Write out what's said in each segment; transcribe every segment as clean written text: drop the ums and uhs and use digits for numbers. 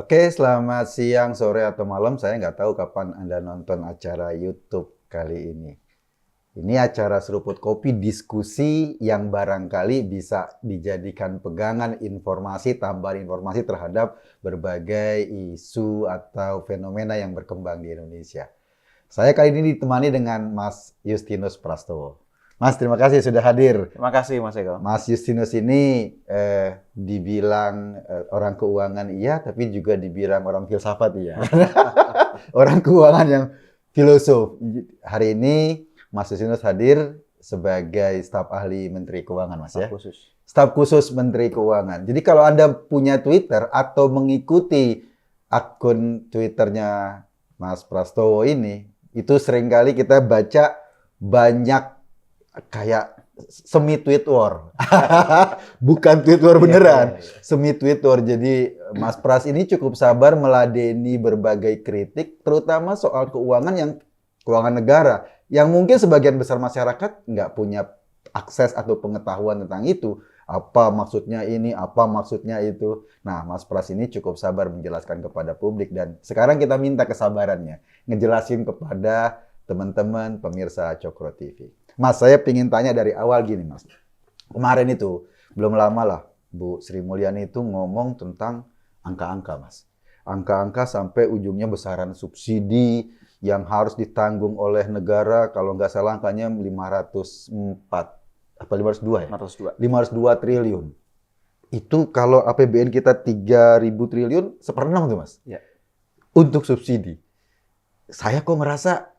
Oke, selamat siang, sore, atau malam. Saya nggak tahu kapan Anda nonton acara YouTube kali ini. Ini acara seruput kopi diskusi yang barangkali bisa dijadikan pegangan informasi, tambahan informasi terhadap berbagai isu atau fenomena yang berkembang di Indonesia. Saya kali ini ditemani dengan Mas Justinus Prastowo. Mas, terima kasih sudah hadir. Terima kasih, Mas Eko. Mas Justinus ini dibilang orang keuangan iya, tapi juga dibilang orang filsafat iya. Orang keuangan yang filosof. Hari ini Mas Justinus hadir sebagai staf ahli Menteri Keuangan, Mas ya. Khusus. Staf khusus Menteri Keuangan. Jadi kalau Anda punya Twitter atau mengikuti akun Twitternya Mas Prastowo ini, itu seringkali kita baca banyak kayak semi tweet war. Bukan tweet war beneran. Semi tweet war. Jadi Mas Pras ini cukup sabar meladeni berbagai kritik, terutama soal keuangan negara, yang mungkin sebagian besar masyarakat nggak punya akses atau pengetahuan tentang itu. Apa maksudnya ini, apa maksudnya itu. Nah, Mas Pras ini cukup sabar menjelaskan kepada publik, dan sekarang kita minta kesabarannya ngejelasin kepada teman-teman pemirsa Cokro TV. Mas, saya ingin tanya dari awal gini, Mas. Kemarin itu, belum lama lah, Bu Sri Mulyani itu ngomong tentang angka-angka, Mas. Angka-angka sampai ujungnya besaran subsidi yang harus ditanggung oleh negara, kalau nggak salah angkanya 502 ya? 502 triliun. Itu kalau APBN kita 3.000 triliun, 1/6 tuh, Mas. Ya. Untuk subsidi. Saya kok ngerasa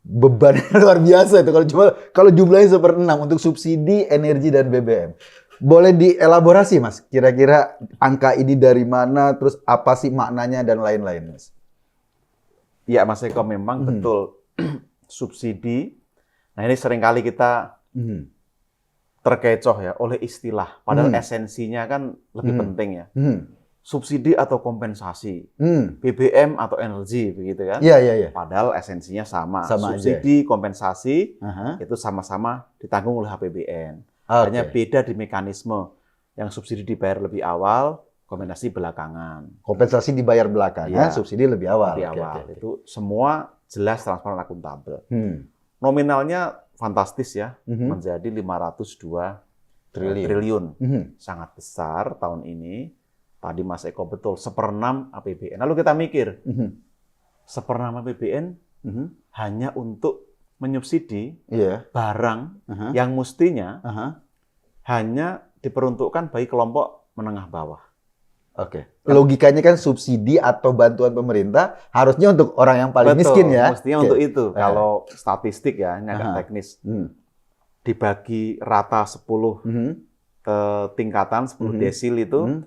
bebannya luar biasa itu kalau jumlahnya 1/6 untuk subsidi energi dan BBM. Boleh dielaborasi, Mas? Kira-kira angka ini dari mana, terus apa sih maknanya dan lain-lain, Mas? Ya, Mas Eko, memang betul subsidi. Nah, ini seringkali kita terkecoh ya oleh istilah, padahal esensinya kan lebih penting ya. Subsidi atau kompensasi, BBM atau energi, begitu kan? Iya. Padahal esensinya sama. aja. Subsidi, kompensasi, itu sama-sama ditanggung oleh APBN. Hanya beda di mekanisme. Yang subsidi dibayar lebih awal, kompensasi belakangan. Kompensasi dibayar belakangan, subsidi lebih awal. Lebih awal. Itu semua jelas, transparan, akuntabel. Nominalnya fantastis ya, menjadi 502 triliun. Sangat besar tahun ini. Tadi Mas Eko betul, 1/6 APBN. Lalu kita mikir, 1/6 APBN hanya untuk menyubsidi barang yang mestinya hanya diperuntukkan bagi kelompok menengah bawah. Oke. Logikanya kan subsidi atau bantuan pemerintah harusnya untuk orang yang paling miskin ya. Mestinya untuk itu. Kalau statistik ya, ini agak teknis. Dibagi rata 10 tingkatan, 10 desil itu,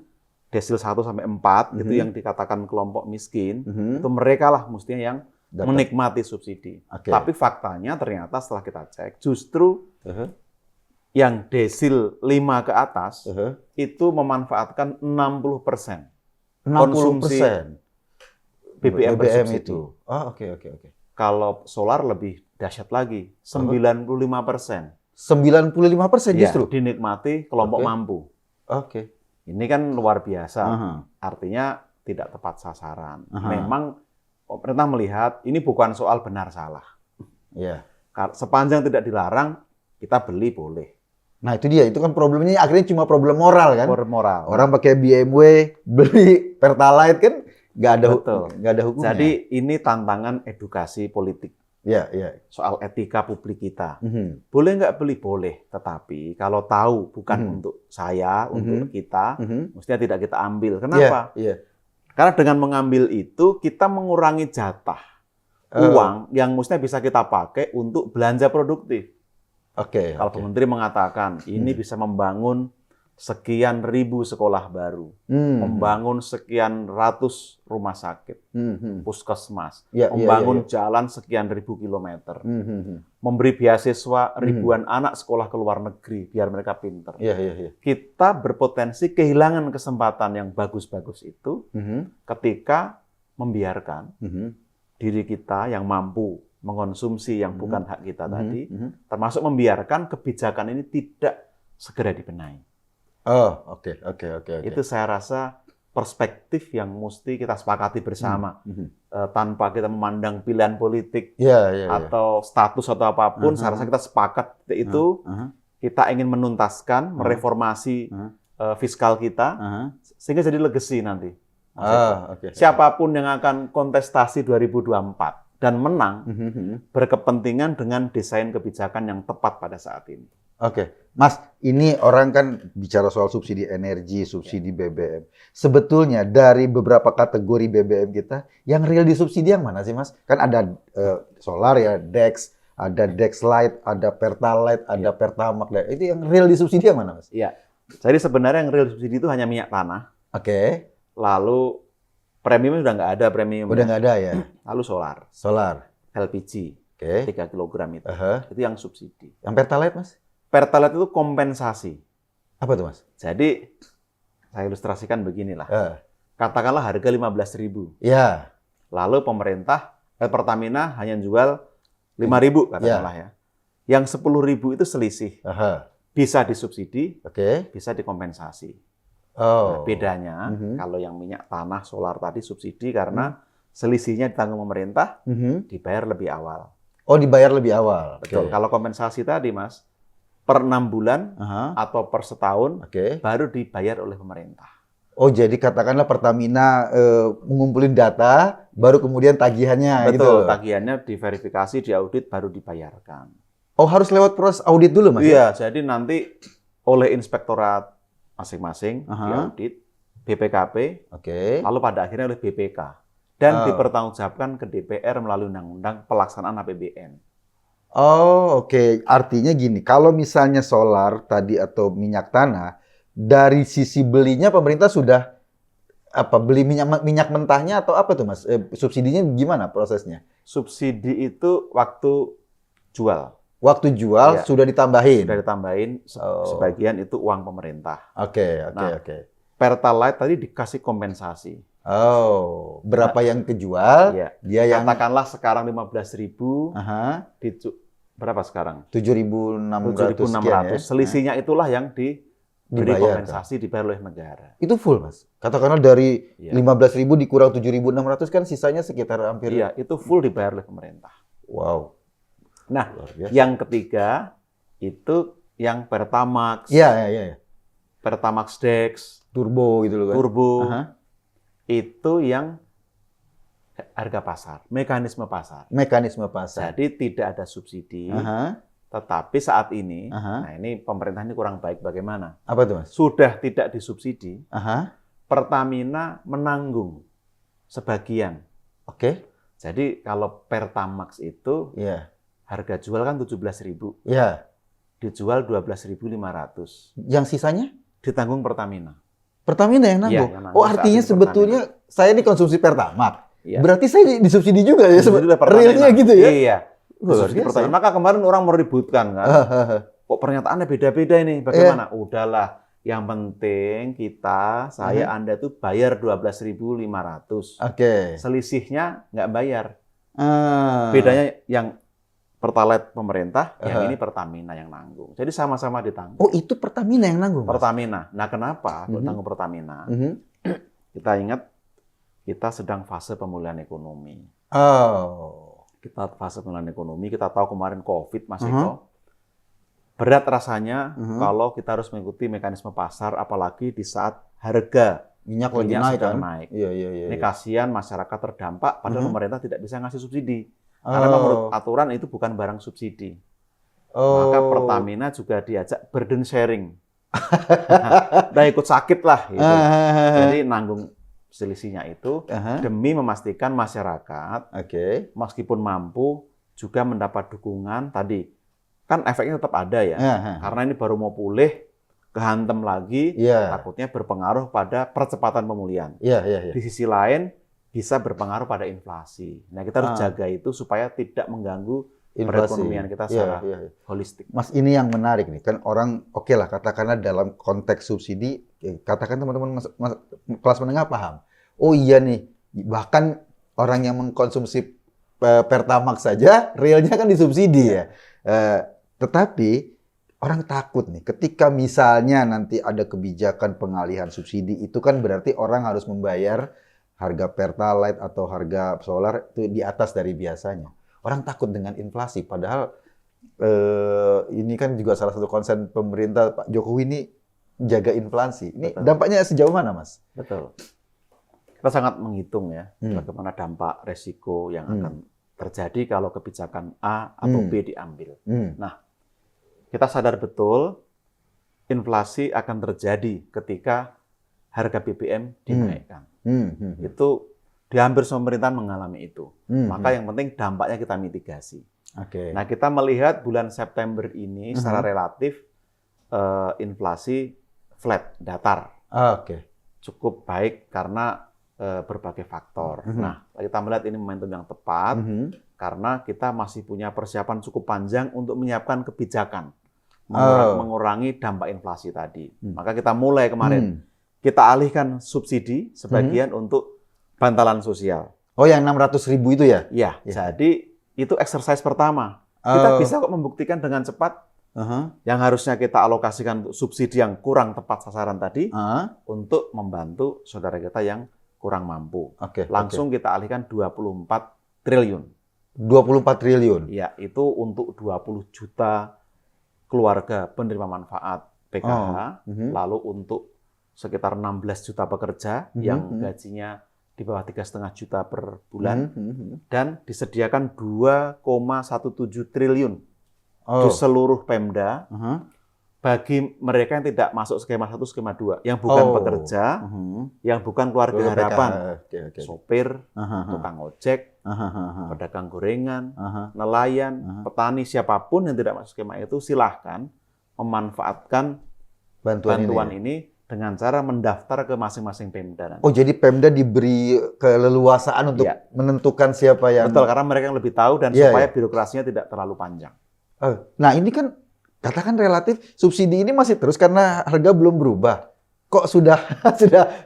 desil 1 sampai 4 itu yang dikatakan kelompok miskin, itu mereka lah mestinya yang menikmati subsidi. Tapi faktanya ternyata setelah kita cek, justru yang desil 5 ke atas itu memanfaatkan 60% konsumsi BBM bersubsidi. Itu. Oh, oke. Kalau solar lebih dahsyat lagi, 95%. 95% justru dinikmati kelompok mampu. Oke. Ini kan luar biasa. Artinya tidak tepat sasaran. Memang pemerintah melihat ini bukan soal benar salah. Sepanjang tidak dilarang, kita beli boleh. Nah itu dia, itu kan problemnya akhirnya cuma problem moral kan? Problem moral. Orang pakai BMW, beli Pertalite kan nggak ada hukumnya. Jadi ini tantangan edukasi politik. Soal etika publik kita. Boleh nggak beli? Boleh. Tetapi kalau tahu bukan untuk saya, untuk kita, mestinya tidak kita ambil. Kenapa? Karena dengan mengambil itu, kita mengurangi jatah uang yang mestinya bisa kita pakai untuk belanja produktif. Kalau Menteri mengatakan, ini bisa membangun sekian ribu sekolah baru, membangun sekian ratus rumah sakit, puskesmas, membangun jalan sekian ribu kilometer, memberi beasiswa ribuan anak sekolah ke luar negeri biar mereka pinter. Kita berpotensi kehilangan kesempatan yang bagus-bagus itu ketika membiarkan diri kita yang mampu mengonsumsi yang bukan hak kita tadi, termasuk membiarkan kebijakan ini tidak segera dibenahi. Oke. Itu saya rasa perspektif yang mesti kita sepakati bersama. Tanpa kita memandang pilihan politik atau status atau apapun, saya rasa kita sepakat itu kita ingin menuntaskan, mereformasi fiskal kita, sehingga jadi legacy nanti. Siapapun yang akan kontestasi 2024 dan menang, berkepentingan dengan desain kebijakan yang tepat pada saat ini. Mas, ini orang kan bicara soal subsidi energi, subsidi BBM. Sebetulnya dari beberapa kategori BBM kita, yang real disubsidi yang mana sih, Mas? Kan ada solar ya, DEX, ada DEX Lite, ada Pertalite, ada Pertamax. Itu yang real disubsidi yang mana, Mas? Iya. Jadi sebenarnya yang real disubsidi itu hanya minyak tanah. Lalu premium sudah nggak ada premium. Udah nggak ada ya? Lalu solar. LPG. 3 kg itu. Itu yang subsidi. Yang Pertalite, Mas? Pertalite itu kompensasi. Apa tuh, Mas? Jadi, saya ilustrasikan beginilah. Katakanlah harga 15.000. Ya. Lalu Pertamina hanya jual 5.000 katakanlah ya. Yang 10.000 itu selisih. Bisa disubsidi, bisa dikompensasi. Nah, bedanya kalau yang minyak tanah, solar tadi subsidi karena selisihnya ditanggung pemerintah, dibayar lebih awal. Dibayar lebih awal. Betul. Kalau kompensasi tadi, Mas, per 6 bulan atau per setahun baru dibayar oleh pemerintah. Jadi katakanlah Pertamina mengumpulin data, baru kemudian tagihannya. Betul, gitu. Tagihannya diverifikasi, diaudit, baru dibayarkan. Harus lewat proses audit dulu, Mas? Iya, jadi nanti oleh inspektorat masing-masing diaudit, BPKP, lalu pada akhirnya oleh BPK. Dan dipertanggungjawabkan ke DPR melalui Undang-Undang Pelaksanaan APBN. Artinya gini, kalau misalnya solar tadi atau minyak tanah, dari sisi belinya pemerintah sudah beli minyak mentahnya atau apa tuh, Mas? Subsidinya gimana prosesnya? Subsidi itu waktu jual. Waktu jual sudah ditambahin. Sudah ditambahin, sebagian itu uang pemerintah. Oke. Pertalite tadi dikasih kompensasi. Berapa yang kejual? Dia yang katakanlah sekarang 15.000. Berapa sekarang? 7.600. Selisihnya itulah yang diberi kompensasi, dibayar oleh negara. Itu full, Mas. Katakanlah dari 15.000 dikurang 7.600 kan sisanya sekitar hampir. Iya, itu full dibayar oleh pemerintah. Wow. Nah, yang ketiga itu yang Pertamax. Iya. Pertamax DEX, turbo gitu loh kan. Turbo. Itu yang harga pasar, mekanisme pasar. Jadi tidak ada subsidi. Tetapi saat ini, nah ini pemerintah ini kurang baik bagaimana? Apa tuh, Mas? Sudah tidak disubsidi. Pertamina menanggung sebagian. Jadi kalau Pertamax itu harga jual kan 17.000. Dijual 12.500. Yang sisanya ditanggung Pertamina. Pertamina yang nanggung? Artinya sebetulnya saya ini konsumsi Pertamax. Berarti saya disubsidi juga ya? Realnya gitu ya? Iya. Maka kemarin orang meributkan kan. Kok pernyataannya beda-beda ini? Bagaimana? Udahlah. Yang penting saya, Anda tuh bayar 12.500. Selisihnya nggak bayar. Bedanya yang Pertalite pemerintah, yang ini Pertamina yang nanggung. Jadi sama-sama ditanggung. Itu Pertamina yang nanggung, Mas? Pertamina. Nah, kenapa tanggung Pertamina? Kita ingat, kita sedang fase pemulihan ekonomi. Kita fase pemulihan ekonomi, kita tahu kemarin COVID, Mas Eko. Berat rasanya kalau kita harus mengikuti mekanisme pasar, apalagi di saat harga minyak lagi naik kan? Ini kasihan masyarakat terdampak, padahal pemerintah tidak bisa ngasih subsidi. Karena menurut aturan itu bukan barang subsidi. Maka Pertamina juga diajak burden sharing. Nah, ikut sakit lah. Gitu. Jadi nanggung selisihnya itu demi memastikan masyarakat meskipun mampu juga mendapat dukungan tadi. Kan efeknya tetap ada ya. Karena ini baru mau pulih, kehantem lagi, takutnya berpengaruh pada percepatan pemulihan. Di sisi lain, bisa berpengaruh pada inflasi. Nah, kita harus jaga itu supaya tidak mengganggu perekonomian kita secara holistik. Mas, ini yang menarik nih. Kan orang, lah, katakanlah dalam konteks subsidi, katakan teman-teman kelas menengah paham. Iya nih, bahkan orang yang mengkonsumsi Pertamax saja, realnya kan disubsidi ya. Tetapi orang takut nih, ketika misalnya nanti ada kebijakan pengalihan subsidi, itu kan berarti orang harus membayar harga Pertalite atau harga solar itu di atas dari biasanya. Orang takut dengan inflasi, padahal ini kan juga salah satu konsen pemerintah Pak Jokowi ini jaga inflasi. Ini Betul. dampaknya sejauh mana, Mas? Betul. Kita sangat menghitung ya, bagaimana dampak resiko yang akan terjadi kalau kebijakan A atau B diambil. Nah, kita sadar betul inflasi akan terjadi ketika harga BBM dinaikkan. Itu di hampir semua pemerintahan mengalami itu. Maka yang penting dampaknya kita mitigasi. Nah, kita melihat bulan September ini secara relatif inflasi flat, datar. Cukup baik karena berbagai faktor. Nah, kita melihat ini momentum yang tepat karena kita masih punya persiapan cukup panjang untuk menyiapkan kebijakan mengurangi dampak inflasi tadi. Maka kita mulai kemarin, kita alihkan subsidi sebagian untuk bantalan sosial. Oh, yang 600.000 itu ya? Ya, jadi itu exercise pertama. Kita bisa kok membuktikan dengan cepat yang harusnya kita alokasikan untuk subsidi yang kurang tepat sasaran tadi untuk membantu saudara kita yang kurang mampu. Langsung kita alihkan 24 triliun. 24 triliun? Ya, itu untuk 20 juta keluarga penerima manfaat PKH, lalu untuk sekitar 16 juta pekerja yang gajinya di bawah 3,5 juta per bulan, dan disediakan 2,17 triliun di seluruh Pemda bagi mereka yang tidak masuk skema 1, skema 2, yang bukan pekerja, yang bukan keluarga harapan, sopir, tukang ojek, pedagang gorengan, nelayan, petani, siapapun yang tidak masuk skema itu silahkan memanfaatkan bantuan ini dengan cara mendaftar ke masing-masing Pemda. Oh, jadi Pemda diberi keleluasaan untuk menentukan siapa yang... Betul, karena mereka yang lebih tahu dan supaya birokrasinya tidak terlalu panjang. Nah, ini kan katakan relatif subsidi ini masih terus karena harga belum berubah. Kok sudah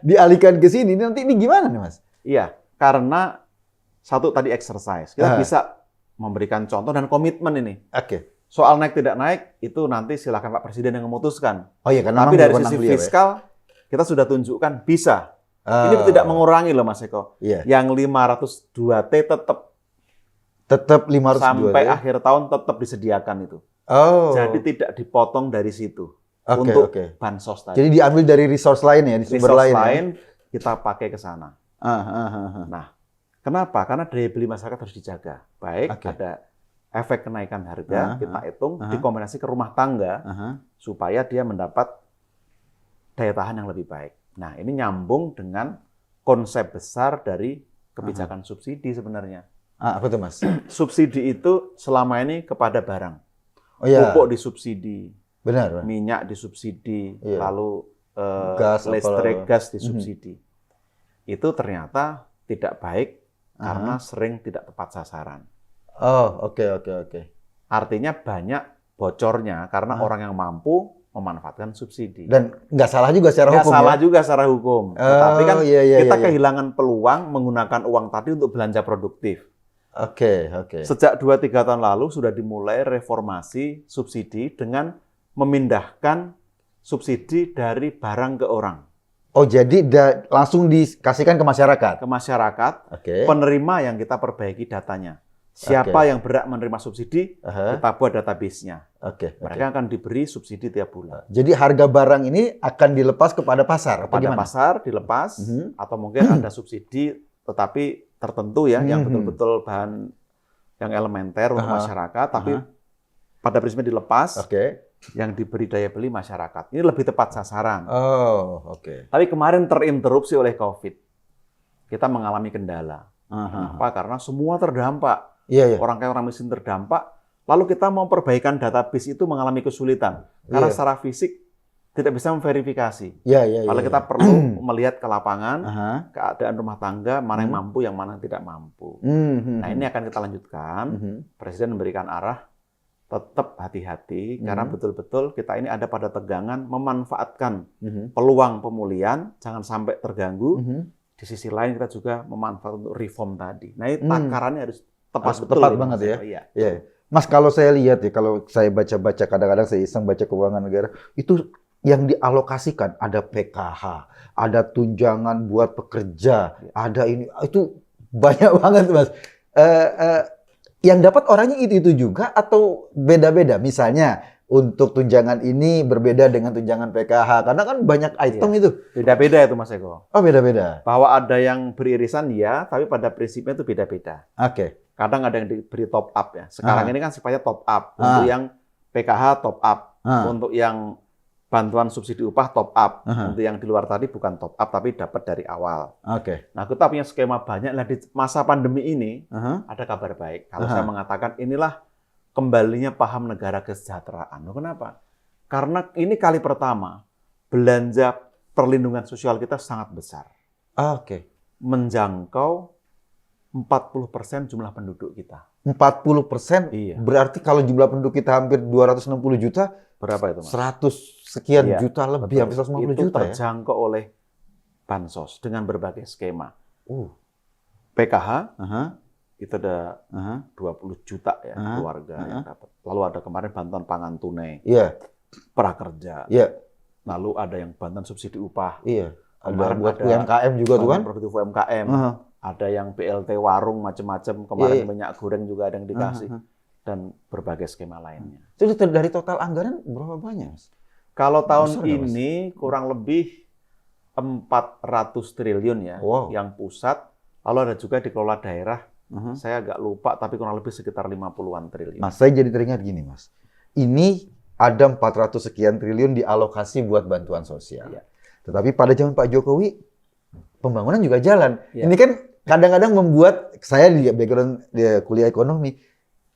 dialihkan ke sini? Nanti ini gimana nih, Mas? Iya, karena satu tadi exercise. Kita bisa memberikan contoh dan komitmen ini. Soal naik tidak naik, itu nanti silakan Pak Presiden yang memutuskan. Tapi dari sisi fiskal, kita sudah tunjukkan bisa. Ini tidak mengurangi loh, Mas Eko. Yang 502T tetap 502T. Sampai akhir tahun tetap disediakan itu. Jadi tidak dipotong dari situ untuk bansos tadi. Jadi diambil dari resource lain ya, di sumber lain kita pakai ke sana. Nah, kenapa? Karena daya beli masyarakat harus dijaga. Baik, ada efek kenaikan harga, kita hitung, dikombinasi ke rumah tangga, supaya dia mendapat daya tahan yang lebih baik. Nah, ini nyambung dengan konsep besar dari kebijakan subsidi sebenarnya. Apa tuh, Mas? Subsidi itu selama ini kepada barang. Pupuk disubsidi, minyak disubsidi, lalu listrik, gas disubsidi. Itu ternyata tidak baik karena sering tidak tepat sasaran. Artinya banyak bocornya karena orang yang mampu memanfaatkan subsidi. Dan nggak salah juga secara hukum. Nggak salah juga secara hukum. Tetapi kan kita kehilangan peluang menggunakan uang tadi untuk belanja produktif. Sejak 2-3 tahun lalu sudah dimulai reformasi subsidi dengan memindahkan subsidi dari barang ke orang. Oh, jadi langsung dikasihkan ke masyarakat? Ke masyarakat, penerima yang kita perbaiki datanya. Siapa yang berhak menerima subsidi, kita buat database-nya. Mereka akan diberi subsidi tiap bulan. Jadi harga barang ini akan dilepas kepada pasar? Kepada pasar dilepas, atau mungkin ada subsidi tetapi tertentu ya, yang betul-betul bahan yang elementer untuk masyarakat, tapi pada prinsipnya dilepas, yang diberi daya beli masyarakat. Ini lebih tepat sasaran. Tapi kemarin terinterupsi oleh COVID. Kita mengalami kendala. Kenapa? Karena semua terdampak. Orang kaya, orang miskin terdampak. Lalu kita mau perbaikan database itu mengalami kesulitan. Karena secara fisik tidak bisa memverifikasi. Kalau kita perlu melihat ke lapangan, keadaan rumah tangga, mana yang mampu, yang mana yang tidak mampu. Nah, ini akan kita lanjutkan. Presiden memberikan arah, tetap hati-hati, karena betul-betul kita ini ada pada tegangan memanfaatkan peluang pemulihan, jangan sampai terganggu. Di sisi lain kita juga memanfaatkan untuk reform tadi. Nah, ini takarannya harus tepat betul. Tepat banget ya. Mas, kalau saya lihat ya, kalau saya baca-baca, kadang-kadang saya iseng baca keuangan negara, itu yang dialokasikan ada PKH, ada tunjangan buat pekerja, ada ini, itu banyak banget, Mas. Eh, eh, yang dapat orangnya itu juga atau beda-beda? Misalnya untuk tunjangan ini berbeda dengan tunjangan PKH, karena kan banyak item itu. Beda-beda itu Mas Eko. Oh, beda-beda. Bahwa ada yang beririsan ya, tapi pada prinsipnya itu beda-beda. Oke. Kadang ada yang diberi top up ya. Sekarang ini kan sifatnya top up. Untuk yang PKH top up. Untuk yang bantuan subsidi upah top up. Untuk yang di luar tadi bukan top up, tapi dapat dari awal. Oke. Nah, kita punya skema banyak. Nah, di masa pandemi ini ada kabar baik. Kalau saya mengatakan inilah kembalinya paham negara kesejahteraan. Loh, kenapa? Karena ini kali pertama belanja perlindungan sosial kita sangat besar. Oke. Menjangkau 40% jumlah penduduk kita. 40%? Iya. Berarti kalau jumlah penduduk kita hampir 260 juta, berapa itu, Mas? 100 sekian Iya, juta lebih, hampir 150 itu juta ya? terjangkau oleh bansos dengan berbagai skema. PKH, itu ada 20 juta ya keluarga yang dapat. Lalu ada kemarin bantuan pangan tunai, prakerja. Lalu ada yang bantuan subsidi upah. Ada buat UMKM juga tuh kan? Produktif UMKM. Ada yang BLT warung macam-macam. Kemarin minyak goreng juga ada yang dikasih. Dan berbagai skema lainnya. Itu dari total anggaran berapa banyak, Mas? Kalau tahun ini kurang lebih 400 triliun ya, yang pusat. Lalu ada juga dikelola daerah. Saya agak lupa, tapi kurang lebih sekitar 50-an triliun. Mas, saya jadi teringat gini, Mas. Ini ada 400 sekian triliun dialokasi buat bantuan sosial. Tetapi pada zaman Pak Jokowi, pembangunan juga jalan. Ini kan kadang-kadang membuat saya di background kuliah ekonomi,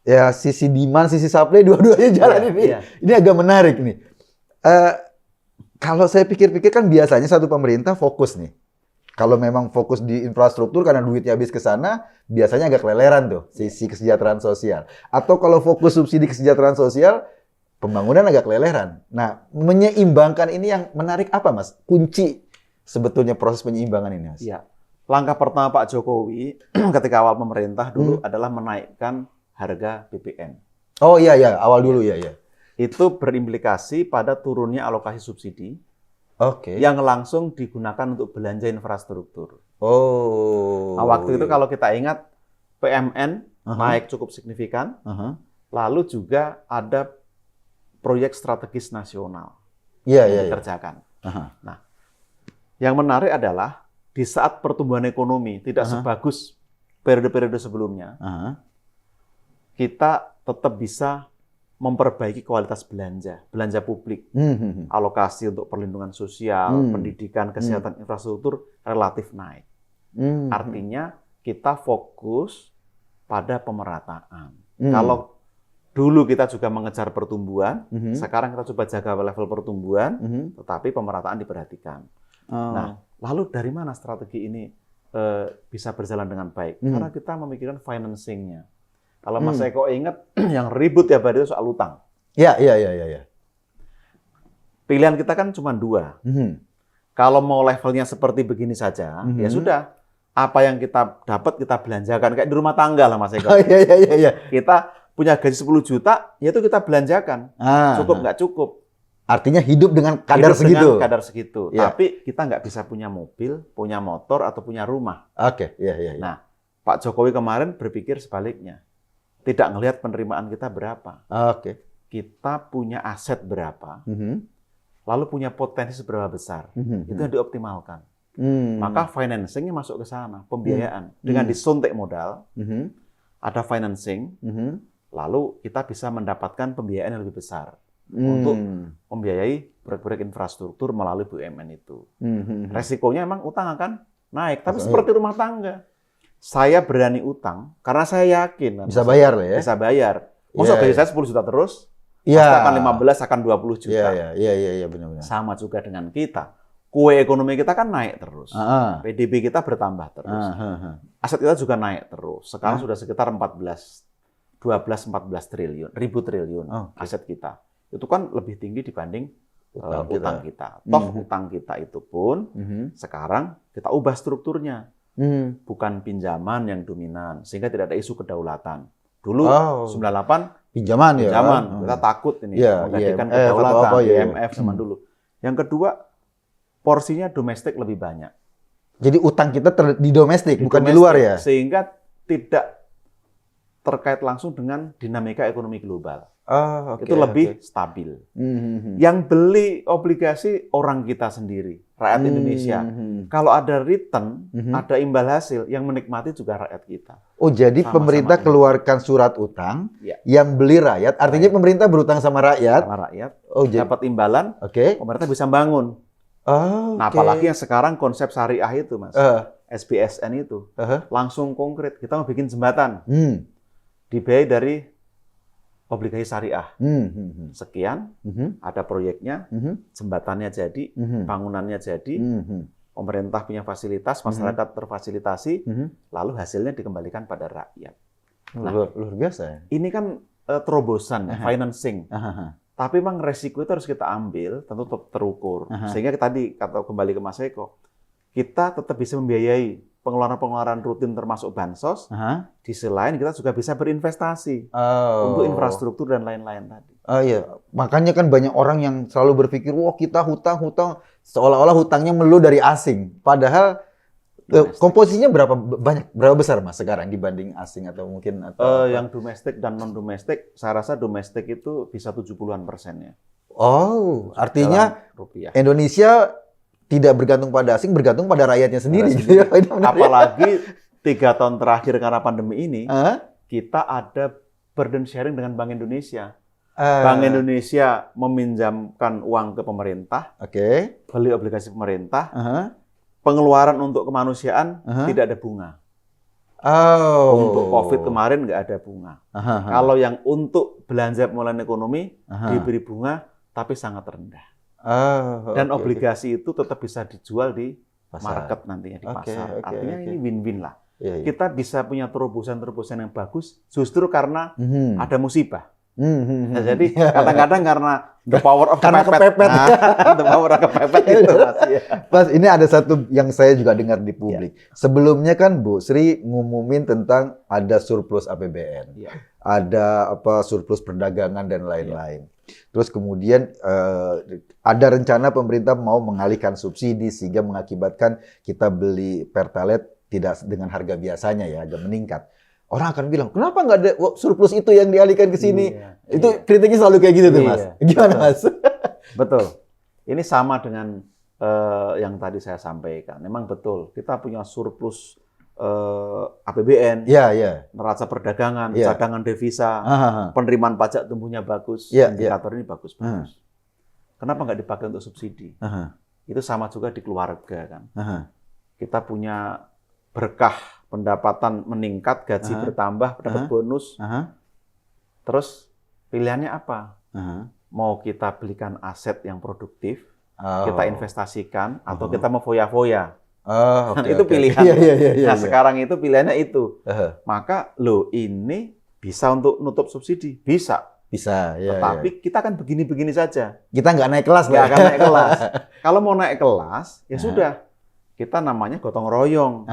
ya sisi demand, sisi supply, dua-duanya jalan ini. Ini agak menarik nih. Kalau saya pikir-pikir kan biasanya satu pemerintah fokus nih. Kalau memang fokus di infrastruktur karena duitnya habis ke sana, biasanya agak keleleran tuh sisi kesejahteraan sosial. Atau kalau fokus subsidi kesejahteraan sosial, pembangunan agak keleleran. Nah, menyeimbangkan ini yang menarik apa, Mas? Kunci sebetulnya proses penyeimbangan ini, Mas? Iya. Langkah pertama Pak Jokowi ketika awal pemerintah dulu adalah menaikkan harga BBM. Oh iya, awal dulu ya. Itu berimplikasi pada turunnya alokasi subsidi yang langsung digunakan untuk belanja infrastruktur. Nah, waktu itu kalau kita ingat, PMN naik cukup signifikan, lalu juga ada proyek strategis nasional yang dikerjakan. Nah, yang menarik adalah di saat pertumbuhan ekonomi tidak sebagus periode-periode sebelumnya, kita tetap bisa memperbaiki kualitas belanja publik, alokasi untuk perlindungan sosial, pendidikan, kesehatan, infrastruktur relatif naik. Artinya kita fokus pada pemerataan. Kalau dulu kita juga mengejar pertumbuhan, sekarang kita coba jaga level pertumbuhan, tetapi pemerataan diperhatikan. Nah, lalu dari mana strategi ini bisa berjalan dengan baik? Karena kita memikirkan financing-nya. Kalau Mas Eko ingat, yang ribut ya itu soal utang. Iya. Pilihan kita kan cuma dua. Kalau mau levelnya seperti begini saja, ya sudah. Apa yang kita dapat kita belanjakan. Kayak di rumah tangga lah Mas Eko. Iya. Kita punya gaji 10 juta, ya itu kita belanjakan. Cukup nggak cukup. Artinya hidup dengan kadar segitu. Dengan kadar segitu. Tapi kita nggak bisa punya mobil, punya motor, atau punya rumah. Iya. Nah, Pak Jokowi kemarin berpikir sebaliknya. Tidak ngelihat penerimaan kita berapa. Kita punya aset berapa, lalu punya potensi seberapa besar. Itu yang dioptimalkan. Maka financing-nya masuk ke sana, pembiayaan. Dengan disuntik modal, ada financing, lalu kita bisa mendapatkan pembiayaan yang lebih besar untuk membiayai proyek-proyek infrastruktur melalui BUMN itu. Resikonya emang utang akan naik, tapi seperti rumah tangga. Saya berani utang karena saya yakin bisa bayar lah ya. Bisa bayar. Masa gaji saya 10 juta terus, pasti akan 15, akan 20 juta. Iya, benar-benar. Sama juga dengan kita. Kue ekonomi kita kan naik terus. PDB kita bertambah terus. Aset kita juga naik terus. Sekarang sudah sekitar 12-14 triliun, ribu triliun aset kita. Itu kan lebih tinggi dibanding utang kita. Toh utang kita itu pun sekarang kita ubah strukturnya. Bukan pinjaman yang dominan, sehingga tidak ada isu kedaulatan. Dulu 98 pinjaman ya. Kita takut ini menggantikan kedaulatan IMF zaman dulu. Yang kedua, porsinya domestik lebih banyak. Jadi utang kita di domestik, bukan di luar ya? Sehingga tidak terkait langsung dengan dinamika ekonomi global. Itu lebih stabil. Yang beli obligasi orang kita sendiri, rakyat Indonesia. Kalau ada return, ada imbal hasil, yang menikmati juga rakyat kita. Oh, jadi pemerintah keluarkan surat utang, yang beli rakyat, artinya pemerintah berutang sama rakyat. Dapat imbalan, pemerintah bisa bangun. Nah, apalagi yang sekarang konsep syariah itu, Mas. SBSN itu. Langsung konkret, kita mau bikin jembatan. Dibiayai dari obligasi syariah. Sekian, ada proyeknya, jembatannya jadi, bangunannya jadi, pemerintah punya fasilitas, masyarakat terfasilitasi, lalu hasilnya dikembalikan pada rakyat. Nah, luar biasa ya? Ini kan terobosan, financing. Tapi memang resiko itu harus kita ambil, tentu terukur. Sehingga tadi, kembali ke Mas Eko, kita tetap bisa membiayai pengeluaran-pengeluaran rutin termasuk bansos, di sisi lain kita juga bisa berinvestasi untuk infrastruktur dan lain-lain tadi. Iya, makanya kan banyak orang yang selalu berpikir, wah kita hutang, seolah-olah hutangnya melulu dari asing. Padahal komposisinya berapa besar Mas sekarang dibanding asing atau mungkin yang domestik dan non domestik, saya rasa domestik itu bisa 70-an persennya. Oh, artinya Indonesia tidak bergantung pada asing, bergantung pada rakyatnya sendiri. Gitu ya. Apalagi 3 tahun terakhir karena pandemi ini, kita ada burden sharing dengan Bank Indonesia. Bank Indonesia meminjamkan uang ke pemerintah, beli obligasi pemerintah, pengeluaran untuk kemanusiaan tidak ada bunga. Untuk COVID kemarin nggak ada bunga. Kalau yang untuk belanja pemulihan ekonomi diberi bunga, tapi sangat rendah. Dan obligasi itu tetap bisa dijual di market nantinya, di pasar. Artinya ini win-win lah. Kita bisa punya terobosan-terobosan yang bagus justru karena ada musibah. Nah, jadi kadang-kadang karena the power of kepepet. The power of kepepet itu, Mas. Mas, ini ada satu yang saya juga dengar di publik. Sebelumnya kan Bu Sri ngumumin tentang ada surplus APBN. Ada surplus perdagangan dan lain-lain. Terus kemudian ada rencana pemerintah mau mengalihkan subsidi sehingga mengakibatkan kita beli Pertalite tidak dengan harga biasanya ya, agak meningkat. Orang akan bilang, kenapa nggak ada surplus itu yang dialihkan ke sini? Itu kritiknya selalu kayak gitu tuh, Mas. Gimana, Mas? Betul. Ini sama dengan yang tadi saya sampaikan. Memang betul, kita punya surplus APBN, neraca perdagangan, cadangan devisa, penerimaan pajak tumbuhnya bagus, indikator ini bagus. Kenapa nggak dipakai untuk subsidi? Itu sama juga di keluarga kan. Kita punya berkah pendapatan meningkat, gaji bertambah, dapat bonus. Terus pilihannya apa? Mau kita belikan aset yang produktif, kita investasikan, atau kita mau foya-foya. Itu pilihan. Sekarang itu pilihannya itu. Maka ini bisa untuk nutup subsidi, bisa. Tetapi kita kan begini-begini saja. Kita nggak naik kelas, nggak akan naik kelas. Kalau mau naik kelas, ya sudah. Kita namanya gotong royong.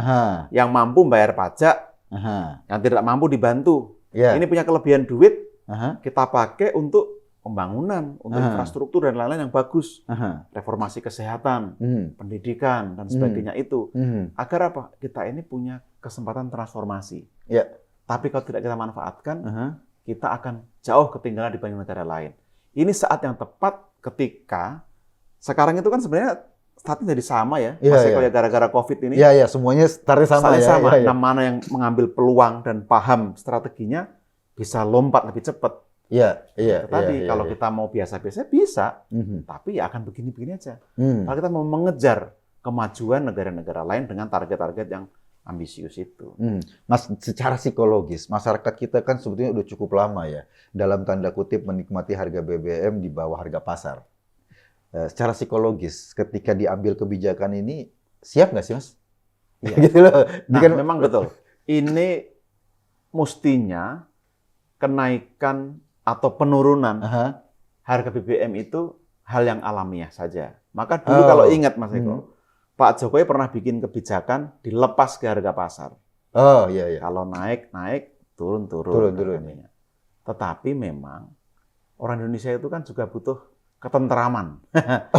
Yang mampu bayar pajak, yang tidak mampu dibantu. Ini punya kelebihan duit, kita pakai untuk pembangunan, untuk infrastruktur dan lain-lain yang bagus. Reformasi kesehatan, pendidikan, dan sebagainya itu. Agar apa? Kita ini punya kesempatan transformasi. Tapi kalau tidak kita manfaatkan, kita akan jauh ketinggalan dibanding negara lain. Ini saat yang tepat ketika, sekarang itu kan sebenarnya startnya jadi sama ya. Kayak gara-gara COVID ini. Semuanya startnya sama. Nah, mana yang mengambil peluang dan paham strateginya, bisa lompat lebih cepat. Kalau kita mau biasa-biasa bisa, tapi ya akan begini-begini aja. Kalau kita mau mengejar kemajuan negara-negara lain dengan target-target yang ambisius itu. Mas, secara psikologis, masyarakat kita kan sebetulnya udah cukup lama ya, dalam tanda kutip menikmati harga BBM di bawah harga pasar. Secara psikologis, ketika diambil kebijakan ini, siap nggak sih, Mas? Gitu loh. Memang betul. Ini mestinya kenaikan atau penurunan harga BBM itu hal yang alamiah saja. Maka dulu kalau ingat Mas Eko, Pak Jokowi pernah bikin kebijakan dilepas ke harga pasar. Kalau naik, turun. Ya. Tetapi memang orang Indonesia itu kan juga butuh ketenteraman.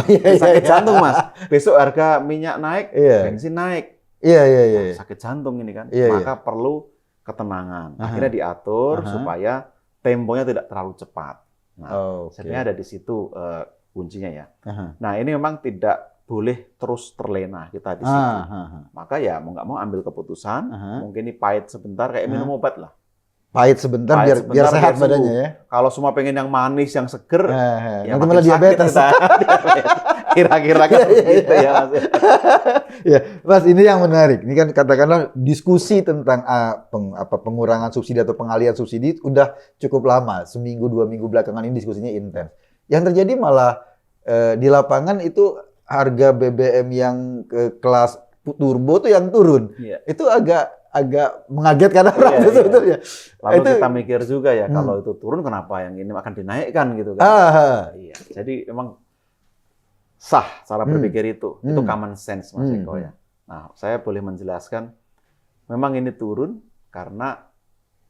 Iya, Sakit jantung, Mas. Besok harga minyak naik, bensin naik. Iya. Sakit jantung ini kan. Iya, Maka perlu ketenangan. Akhirnya diatur supaya temponya tidak terlalu cepat. Nah, sebenarnya ada di situ kuncinya ya. Nah, ini memang tidak boleh terus terlena kita di situ. Maka ya mau nggak mau ambil keputusan. Mungkin ini pahit sebentar kayak minum obat lah. Pahit sebentar biar sehat badannya ya. Kalau semua pengen yang manis, yang seger, ya nanti malah diabetes. Kira-kira kan gitu ya, Mas. Ya, Mas, ini yang menarik. Ini kan katakanlah diskusi tentang pengurangan subsidi atau pengalihan subsidi udah cukup lama. Seminggu, 2 minggu belakangan ini diskusinya intens. Yang terjadi malah di lapangan itu harga BBM yang kelas turbo tuh yang turun. Itu agak mengagetkan orang sebetulnya. Lalu kita mikir juga ya, kalau itu turun kenapa yang ini akan dinaikkan gitu kan. Jadi memang sah cara berpikir itu common sense, Mas Eko ya. Nah, saya boleh menjelaskan, memang ini turun karena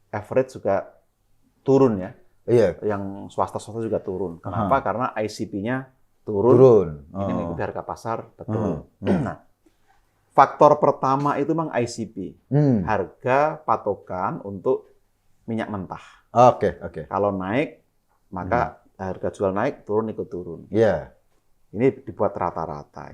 average juga turun ya. Yang swasta-swasta juga turun. Kenapa? Karena ICP-nya turun. Ini mengikuti harga pasar, betul. Nah, faktor pertama itu memang ICP, harga patokan untuk minyak mentah. Oke. Kalau naik, maka harga jual naik, turun ikut turun. Ini dibuat rata-rata.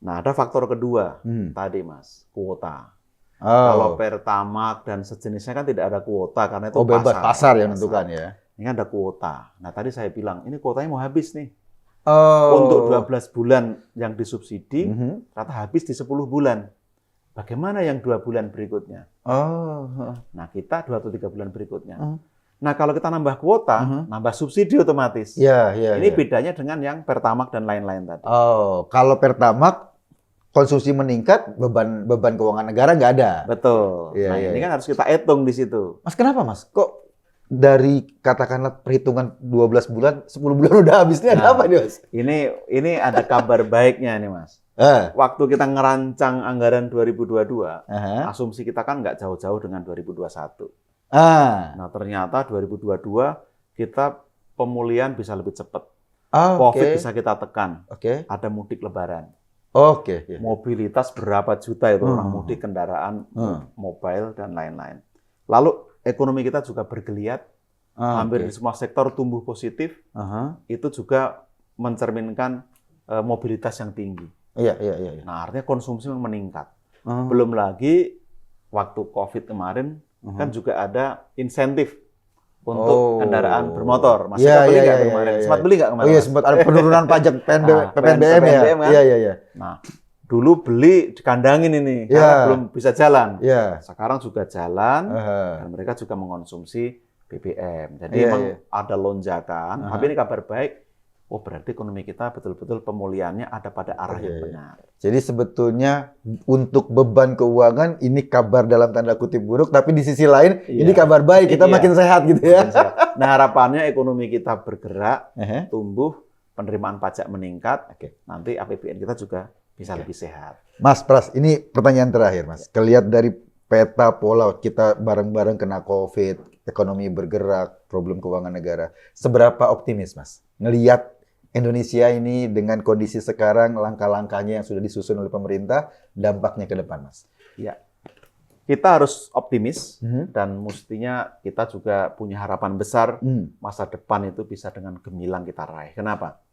Nah, ada faktor kedua tadi, Mas, kuota. Kalau Pertamax dan sejenisnya kan tidak ada kuota karena itu bebas pasar yang menentukan ya. Ini ada kuota. Nah, tadi saya bilang ini kuotanya mau habis nih. Untuk 12 bulan yang disubsidi, ternyata habis di 10 bulan. Bagaimana yang 2 bulan berikutnya? Nah, kita 2 atau 3 bulan berikutnya. Nah, kalau kita nambah kuota, nambah subsidi otomatis. Ini bedanya dengan yang Pertamax dan lain-lain tadi. Kalau Pertamax konsumsi meningkat, beban keuangan negara nggak ada. Betul. Ini kan harus kita hitung di situ. Mas, kenapa, Mas? Kok dari katakanlah perhitungan 12 bulan, 10 bulan udah habis? Ini ada apa nih, Mas? Ini ada kabar baiknya nih, Mas. Waktu kita ngerancang anggaran 2022, asumsi kita kan nggak jauh-jauh dengan 2021. Nah, ternyata 2022 kita pemulihan bisa lebih cepat. COVID bisa kita tekan. Ada mudik lebaran. Mobilitas berapa juta itu orang mudik, kendaraan, mobile, dan lain-lain. Lalu ekonomi kita juga bergeliat, hampir di semua sektor tumbuh positif, itu juga mencerminkan mobilitas yang tinggi. Nah, artinya konsumsi meningkat. Belum lagi waktu COVID kemarin, kan juga ada insentif untuk kendaraan bermotor. Masih beli nggak kemarin? Sempat beli nggak kemarin? Sempat ada penurunan pajak PNBM ya. Nah, dulu beli dikandangin ini karena belum bisa jalan. Sekarang juga jalan dan mereka juga mengonsumsi BBM. Jadi memang ada lonjakan. Tapi ini kabar baik. Berarti ekonomi kita betul-betul pemulihannya ada pada arah yang benar. Jadi sebetulnya untuk beban keuangan ini kabar dalam tanda kutip buruk, tapi di sisi lain ini kabar baik. Kita makin sehat gitu ya. Nah, harapannya ekonomi kita bergerak, tumbuh, penerimaan pajak meningkat. Nanti APBN kita juga bisa lebih sehat. Mas Pras, ini pertanyaan terakhir, Mas. Kelihatan dari peta pola kita bareng-bareng kena COVID, ekonomi bergerak, problem keuangan negara. Seberapa optimis, Mas, ngelihat Indonesia ini dengan kondisi sekarang, langkah-langkahnya yang sudah disusun oleh pemerintah, dampaknya ke depan, Mas? Kita harus optimis dan mestinya kita juga punya harapan besar masa depan itu bisa dengan gemilang kita raih. Kenapa?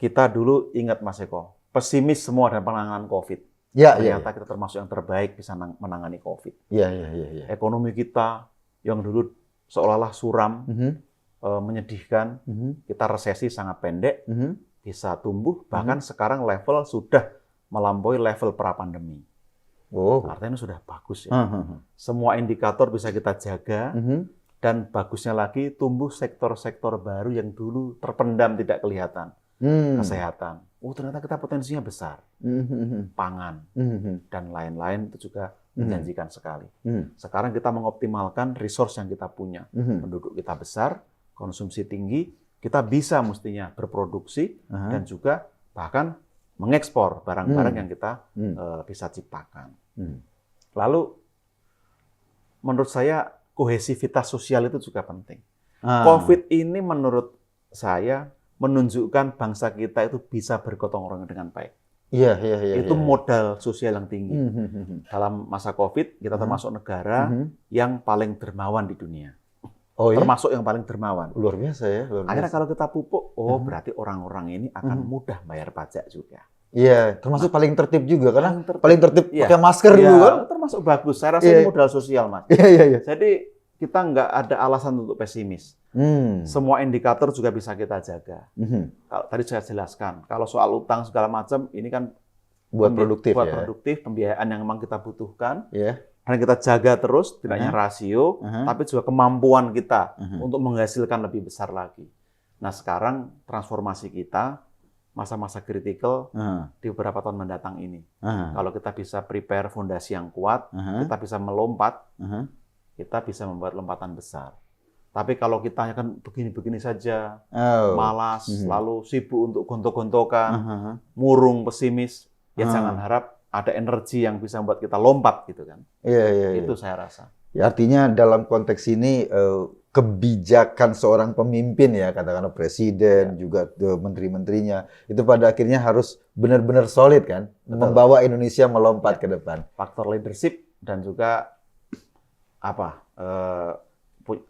Kita dulu ingat, Mas Eko, pesimis semua dalam penanganan COVID. Ternyata kita termasuk yang terbaik bisa menangani COVID. Ekonomi kita yang dulu seolah-olah suram, menyedihkan, kita resesi sangat pendek, bisa tumbuh, bahkan sekarang level sudah melampaui level pra-pandemi. Artinya sudah bagus ya. Semua indikator bisa kita jaga, dan bagusnya lagi tumbuh sektor-sektor baru yang dulu terpendam tidak kelihatan. Kesehatan. Ternyata kita potensinya besar. Pangan, dan lain-lain itu juga menjanjikan sekali. Sekarang kita mengoptimalkan resource yang kita punya. Penduduk kita besar, konsumsi tinggi, kita bisa mestinya berproduksi dan juga bahkan mengekspor barang-barang yang kita bisa ciptakan. Lalu menurut saya kohesivitas sosial itu juga penting. COVID ini menurut saya menunjukkan bangsa kita itu bisa bergotong royong dengan baik. Iya. Itu modal sosial yang tinggi. Dalam masa COVID, kita termasuk negara yang paling dermawan di dunia. Oh, iya? Termasuk yang paling dermawan. Luar biasa ya. Luar biasa. Akhirnya kalau kita pupuk, berarti orang-orang ini akan mudah bayar pajak juga. Iya, termasuk paling tertib juga karena paling tertib pakai masker iya, dulu kan. Termasuk bagus. Saya rasa ini modal sosial, Mas. Iya. Jadi kita nggak ada alasan untuk pesimis. Semua indikator juga bisa kita jaga. Kalau tadi saya jelaskan, kalau soal utang segala macam, ini kan buat produktif, pembiayaan yang memang kita butuhkan. Iya. Dan kita jaga terus, tidak hanya rasio, tapi juga kemampuan kita untuk menghasilkan lebih besar lagi. Nah sekarang transformasi kita, masa-masa kritikal di beberapa tahun mendatang ini. Kalau kita bisa prepare fondasi yang kuat, kita bisa melompat, kita bisa membuat lompatan besar. Tapi kalau kita kan begini-begini saja, malas, lalu sibuk untuk gontok-gontokan, murung, pesimis, ya jangan harap ada energi yang bisa membuat kita lompat gitu kan. Iya. Itu saya rasa. Ya, artinya dalam konteks ini kebijakan seorang pemimpin ya, katakanlah presiden, juga menteri-menterinya, itu pada akhirnya harus benar-benar solid kan, membawa Indonesia melompat ke depan. Faktor leadership dan juga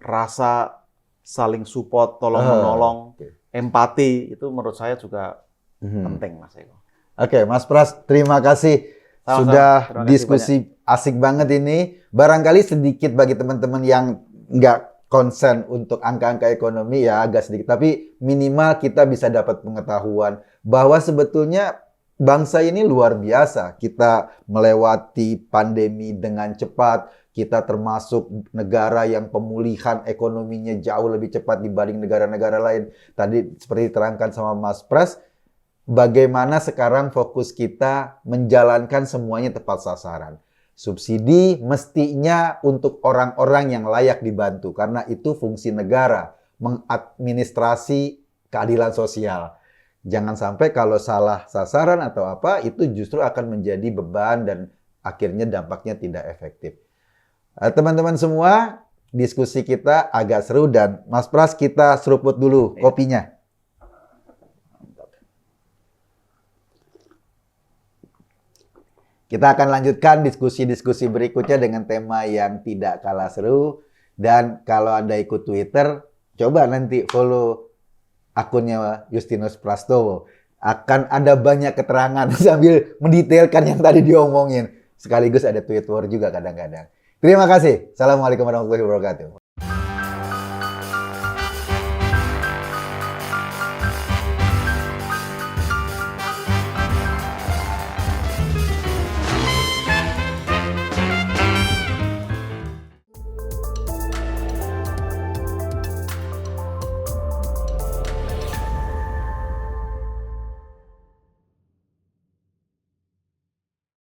rasa saling support, tolong-menolong, empati, itu menurut saya juga penting, Mas Eko. Oke, Mas Pras, terima kasih. Sudah diskusi asik banget ini. Barangkali sedikit bagi teman-teman yang nggak concern untuk angka-angka ekonomi ya agak sedikit. Tapi minimal kita bisa dapat pengetahuan bahwa sebetulnya bangsa ini luar biasa. Kita melewati pandemi dengan cepat. Kita termasuk negara yang pemulihan ekonominya jauh lebih cepat dibanding negara-negara lain. Tadi seperti diterangkan sama Mas Pras, bagaimana sekarang fokus kita menjalankan semuanya tepat sasaran. Subsidi mestinya untuk orang-orang yang layak dibantu, karena itu fungsi negara, mengadministrasi keadilan sosial. Jangan sampai kalau salah sasaran atau apa, itu justru akan menjadi beban dan akhirnya dampaknya tidak efektif. Teman-teman semua, diskusi kita agak seru dan Mas Pras kita seruput dulu kopinya. Kita akan lanjutkan diskusi-diskusi berikutnya dengan tema yang tidak kalah seru. Dan kalau Anda ikut Twitter, coba nanti follow akunnya Justinus Prastowo. Akan ada banyak keterangan sambil mendetailkan yang tadi diomongin. Sekaligus ada tweet war juga kadang-kadang. Terima kasih. Assalamualaikum warahmatullahi wabarakatuh.